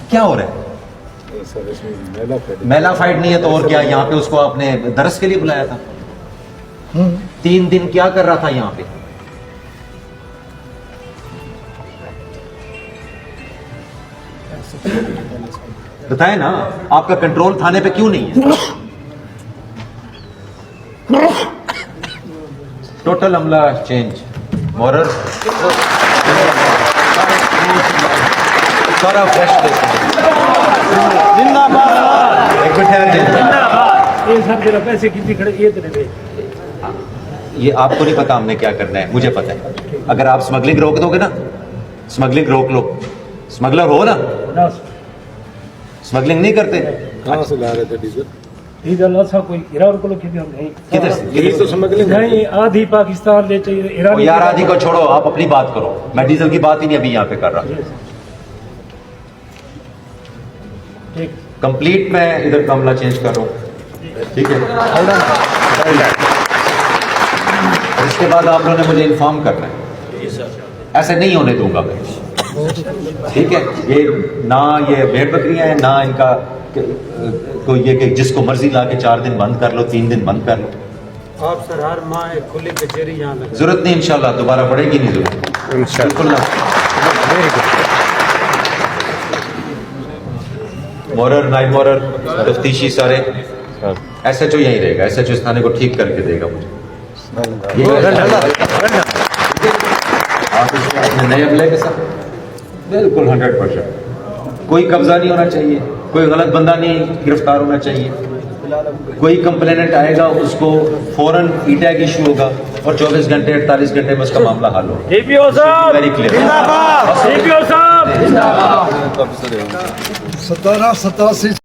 क्या हो रहा है? मेला फाइट नहीं है तो और क्या? यहाँ पे उसको आपने दरस के लिए बुलाया था। 3 दिन क्या कर रहा था यहाँ पे? बताए ना, आपका कंट्रोल थाने पे क्यों नहीं है? टोटल अमला चेंज, मॉरल सारा फ्रेश। एक मिनट, पैसे कितनी खड़े ये आपको नहीं पता हमने क्या करना है, मुझे पता है। अगर आप स्मगलिंग रोक दोगे ना, स्मगलिंग रोक लो। स्मगलर हो ना? स्मगलिंग नहीं करते? कहाँ से ला रहे थे डीजल? डीजल अच्छा कोई ईरान को किधर से? यही तो स्मगलिंग नहीं, आधी पाकिस्तान ले चाहिए ईरान। यार आदि को छोड़ो, आप अपनी बात करो। मैं डीजल की बात ही नहीं अभी यहाँ पे कर रहा। कंप्लीट मैं इधर कमला चेंज कर रहा हूँ, ठीक है? इसके बाद आप लोगों ने मुझे इन्फॉर्म करना है, ऐसे नहीं होने दूंगा मैं, ठीक है? ये ना ये भेड़ बकरियां हैं, ना इनका कोई ये कि जिसको मर्जी ला के 4 दिन बंद कर लो, 3 दिन बंद कर लो। आप सर हर माह एक खुली कचहरी यहाँ लगे। जरूरत नहीं, इंशाल्लाह दोबारा पड़ेगी नहीं जरूरत, बिल्कुल ना। मॉरर, नाइट मॉरर, तफ्तीशी सारे SHO यहीं रहेगा। SHO इस थाने को ठीक करके देगा मुझे। आप इसमें नए अमले के साथ बिल्कुल 100%। कोई कब्जा नहीं होना चाहिए, कोई गलत बंदा नहीं गिरफ्तार होना चाहिए। कोई कंप्लेनेंट आएगा उसको फौरन ई-टैग इशू होगा और 24 घंटे 48 घंटे में उसका मामला हल होगा। DPO साहब वेरी क्लियर। DPO साहब 1787